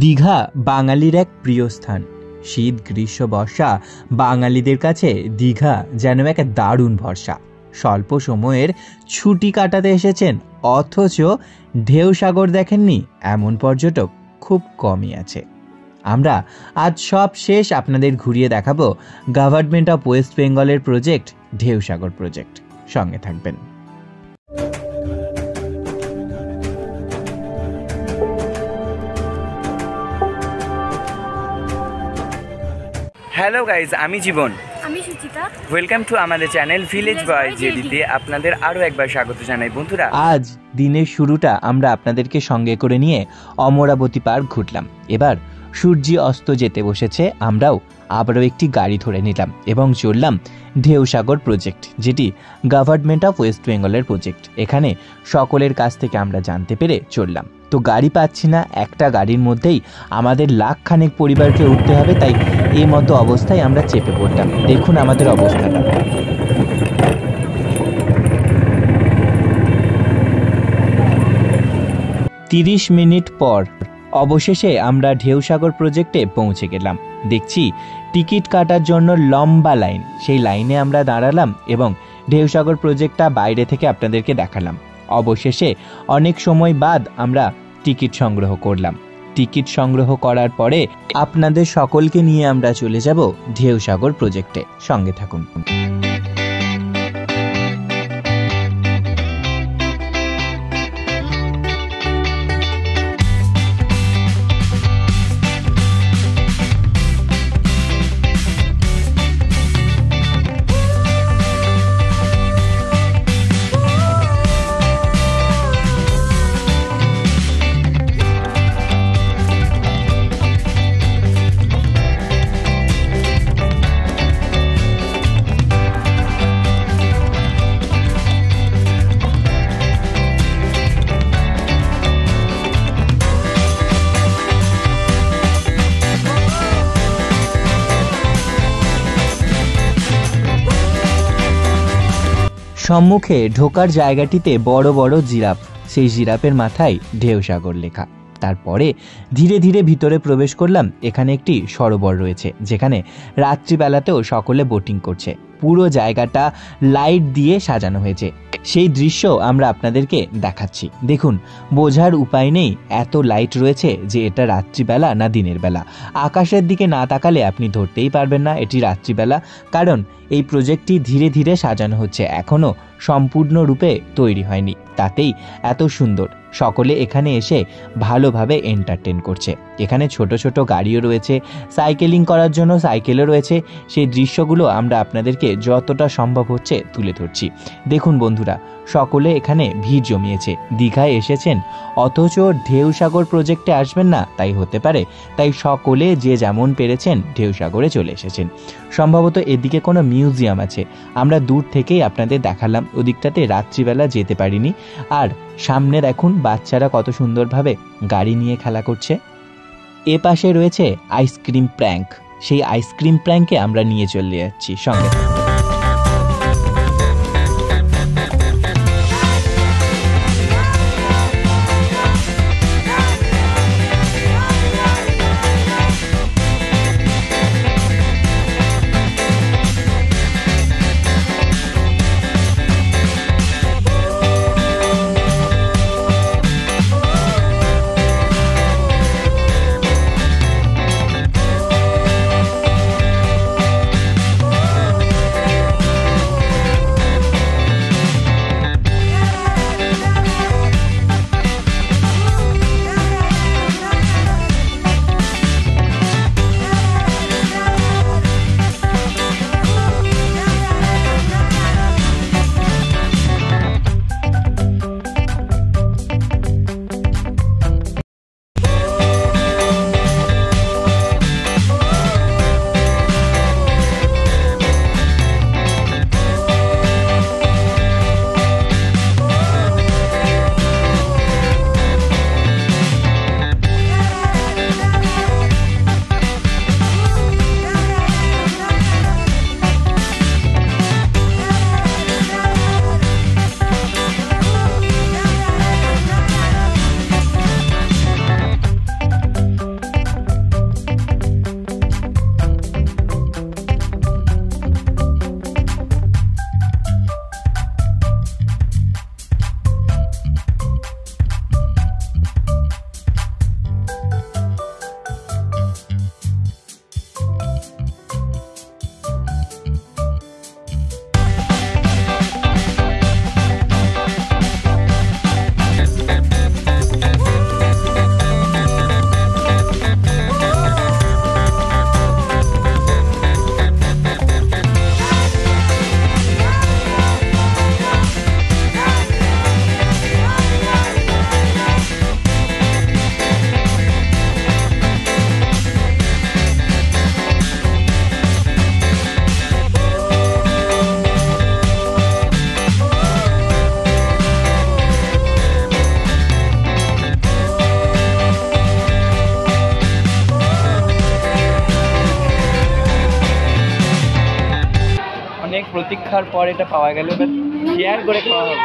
দীঘা বাঙালির এক প্রিয় স্থান। শীত, গ্রীষ্ম, বর্ষা বাঙালিদের কাছে দীঘা যেন এক দারুণ ভরসা। স্বল্প সময়ের ছুটি কাটাতে এসেছেন অথচ ঢেউ সাগর দেখেননি এমন পর্যটক খুব কমই আছে। আমরা আজ সব শেষ আপনাদের ঘুরিয়ে দেখাবো গভর্নমেন্ট অফ ওয়েস্ট বেঙ্গলের প্রজেক্ট ঢেউ সাগর প্রজেক্ট। সঙ্গে থাকবেন। হ্যালো গাইজ, আমি জীবন, আমি সুচিতা। ওয়েলকাম টু আমাদের চ্যানেল ভিলেজ বয় জেডিতে আপনাদের আরও একবার স্বাগত জানাই। বন্ধুরা, আজ দিনের শুরুটা আমরা আপনাদেরকে সঙ্গে করে নিয়ে অমরাবতী পার্ক ঘুরলাম। এবার সূর্য অস্ত যেতে বসেছে, আমরাও আবারও একটি গাড়ি ধরে নিলাম এবং চললাম ঢেউ সাগর প্রজেক্ট, যেটি গভর্নমেন্ট অফ ওয়েস্ট বেঙ্গলের প্রজেক্ট। এখানে সকলের কাছ থেকে আমরা জানতে পেরে চললাম। তো গাড়ি পাচ্ছি না, একটা গাড়ির মধ্যেই আমাদের লাখখানেক পরিবারকে উঠতে হবে, তাই এই মতো অবস্থায় আমরা চেপে পড়লাম। দেখুন আমাদের অবস্থাটা। তিরিশ মিনিট পর অবশেষে আমরা ঢেউ সাগর প্রজেক্টে পৌঁছে গেলাম। দেখছি টিকিট কাটার জন্য লম্বা লাইন, সেই লাইনে আমরা দাঁড়ালাম এবং ঢেউ সাগর প্রজেক্টটা বাইরে থেকে আপনাদেরকে দেখালাম। অবশেষে অনেক সময় বাদ আমরা টিকিট সংগ্রহ করলাম। টিকিট সংগ্রহ করার পরে আপনাদের সকলকে নিয়ে আমরা চলে যাব ঢেউ সাগর প্রজেক্টে। সঙ্গে থাকুন। সম্মুখে ঢোকার জায়গাটিতে বড় বড় জিরাফ, সেই জিরাফের মাথায় ঢেউ সাগর লেখা। তারপরে ধীরে ধীরে ভিতরে প্রবেশ করলাম। এখানে একটি সরোবর রয়েছে, যেখানে রাত্রিবেলাতেও সকলে বোটিং করছে। পুরো জায়গাটা লাইট দিয়ে সাজানো হয়েছে, সেই দৃশ্য আমরা আপনাদেরকে দেখাচ্ছি। দেখুন, বোঝার উপায় নেই, এত লাইট রয়েছে যে এটা রাত্রিবেলা না দিনের বেলা। আকাশের দিকে না তাকালে আপনি ধরতেই পারবেন না এটি রাত্রিবেলা, কারণ এই প্রজেক্টটি ধীরে ধীরে সাজানো হচ্ছে, এখনও সম্পূর্ণরূপে তৈরি হয়নি। তাতেই এত সুন্দর। সকলে এখানে এসে ভালোভাবে এন্টারটেন করছে। এখানে ছোট ছোট গাড়িও রয়েছে, সাইকেলিং করার জন্য সাইকেলও রয়েছে। সেই দৃশ্যগুলো আমরা আপনাদেরকে যতটা সম্ভব হচ্ছে তুলে ধরছি। দেখুন বন্ধুরা, সকলে এখানে ভিড় জমিয়েছে। দীঘায় এসেছেন অথচ ঢেউ সাগর প্রজেক্টে আসবেন না, তাই হতে পারে। তাই সকলে যে যেমন পেরেছেন ঢেউ সাগরে চলে এসেছেন। সম্ভবত এদিকে কোনো মিউজিয়াম আছে, আমরা দূর থেকেই আপনাদের দেখালাম। ওদিকটাতে রাত্রিবেলা যেতে পারিনি। আর সামনে দেখুন বাচ্চারা কত সুন্দরভাবে গাড়ি নিয়ে খেলা করছে। এ পাশে রয়েছে আইসক্রিম প্র্যাঙ্ক, সেই আইসক্রিম প্র্যাঙ্কে আমরা নিয়ে চলে যাচ্ছি। সঙ্গে প্রতীক্ষার পর এটা পাওয়া গেল, এবার শেয়ার করে খাওয়া হবে।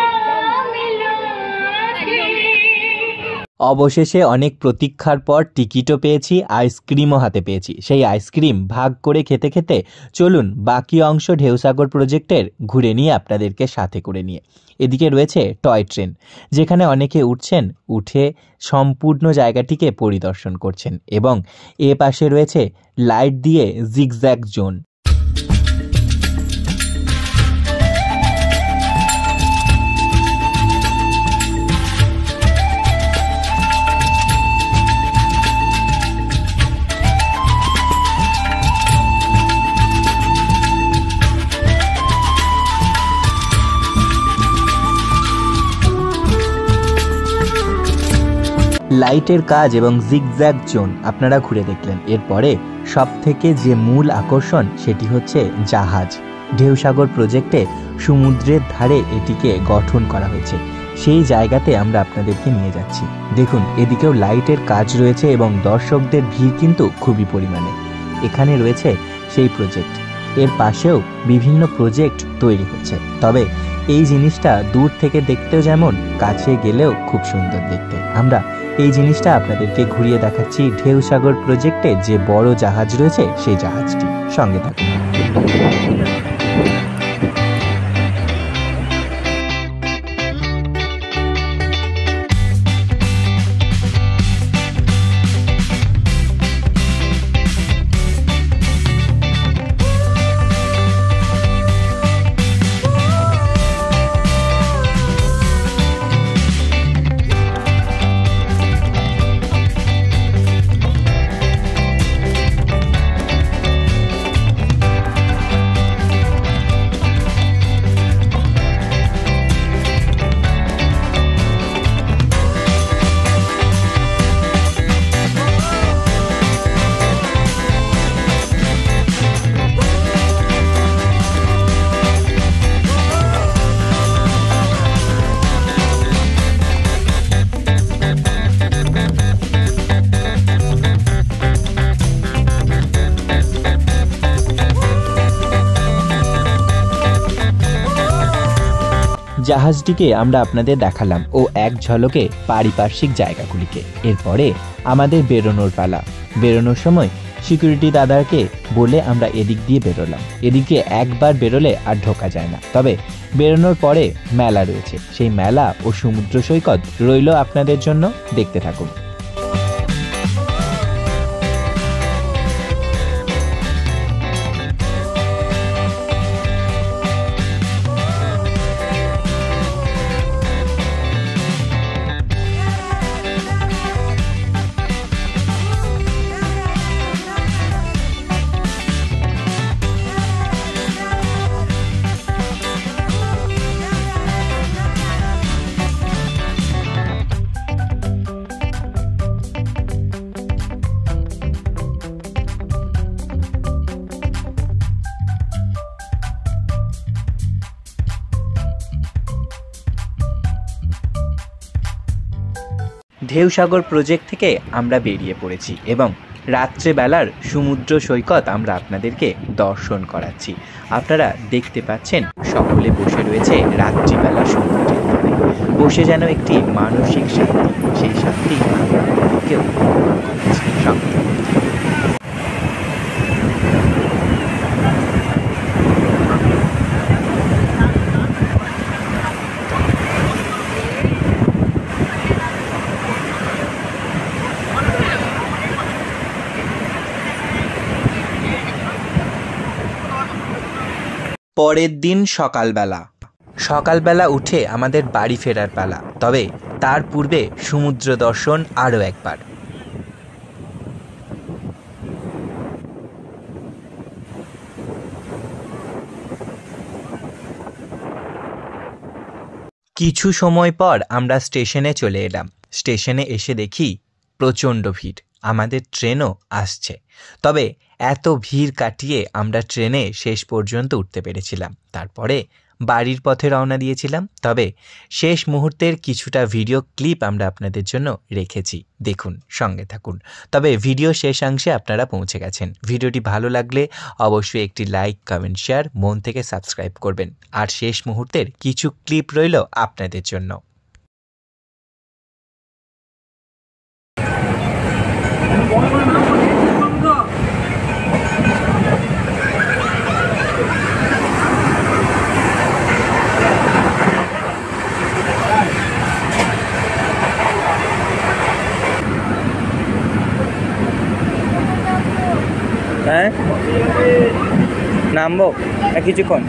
অবশেষে অনেক প্রতীক্ষার পর টিকিটও পেয়েছি, আইসক্রিমও হাতে পেয়েছি। সেই আইসক্রিম ভাগ করে খেতে খেতে চলুন বাকি অংশ ঢেউসাগর প্রজেক্টের ঘুরে নিয়ে আপনাদেরকে সাথে করে নিয়ে। এদিকে রয়েছে টয় ট্রেন, যেখানে অনেকে উঠছেন, উঠে সম্পূর্ণ জায়গাটিকে পরিদর্শন করছেন, এবং এ পাশে রয়েছে লাইট দিয়ে জিগজ্যাগ জোন। লাইটের কাজ এবং জিগজ্যাগ জোন আপনারা ঘুরে দেখলেন। এরপরে সব থেকে যে মূল আকর্ষণ সেটি হচ্ছে জাহাজ। ঢেউসাগর প্রজেক্টে সমুদ্রের ধারে এটিকে গঠন করা হয়েছে, সেই জায়গাতে আমরা আপনাদেরকে নিয়ে যাচ্ছি। দেখুন, এদিকেও লাইটের কাজ রয়েছে এবং দর্শকদের ভিড় কিন্তু খুবই পরিমাণে। এখানে রয়েছে সেই প্রজেক্ট, এর পাশেও বিভিন্ন প্রজেক্ট তৈরি হচ্ছে। তবে এই জিনিসটা দূর থেকে দেখতেও যেমন, কাছে গেলেও খুব সুন্দর দেখতে। আমরা এই জিনিসটা আপনাদেরকে ঘুরিয়ে দেখাচ্ছি ঢেউসাগর প্রজেক্টে যে বড় জাহাজ রয়েছে সেই জাহাজটি। সঙ্গে থাকুন। জাহাজটিকে আমরা আপনাদের দেখালাম ও এক ঝলকে পারিপার্শ্বিক জায়গাগুলিকে। এরপরে আমাদের বেরোনোর পালা। বেরোনোর সময় সিকিউরিটি দাদাকে বলে আমরা এদিক দিয়ে বেরোলাম। এদিকে একবার বেরোলে আর ঢোকা যায় না। তবে বেরোনোর পরে মেলা রয়েছে, সেই মেলা ও সমুদ্র সৈকত রইল আপনাদের জন্য, দেখতে থাকুন। ঢেউসাগর প্রজেক্ট থেকে আমরা বেরিয়ে পড়েছি এবং রাত্রেবেলার সমুদ্র সৈকত আমরা আপনাদেরকে দর্শন করাচ্ছি। আপনারা দেখতে পাচ্ছেন সকলে বসে রয়েছে রাত্রিবেলা সমুদ্রের ধারে, বসে যেন একটি মানসিক শান্তি, সেই শান্তি আমরা আপনাদেরকে উপভোগ করছি। পরের দিন সকালবেলা উঠে আমাদের বাড়ি ফেরার পালা। তবে তার পূর্বে সমুদ্র দর্শন আরও একবার। কিছু সময় পর আমরা স্টেশনে চলে এলাম। স্টেশনে এসে দেখি প্রচণ্ড ভিড়, আমাদের ট্রেনও আসছে। তবে এত ভিড় কাটিয়ে আমরা ট্রেনে শেষ পর্যন্ত উঠতে পেরেছিলাম। তারপরে বাড়ির পথে রওনা দিয়েছিলাম। তবে শেষ মুহূর্তের কিছুটা ভিডিও ক্লিপ আমরা আপনাদের জন্য রেখেছি, দেখুন, সঙ্গে থাকুন। তবে ভিডিও শেষাংশে আপনারা পৌঁছে গেছেন। ভিডিওটি ভালো লাগলে অবশ্যই একটি লাইক, কমেন্ট, শেয়ার, মন থেকে সাবস্ক্রাইব করবেন। আর শেষ মুহূর্তের কিছু ক্লিপ রইল আপনাদের জন্য। হ্যাঁ, নামবো না কিছুক্ষণ?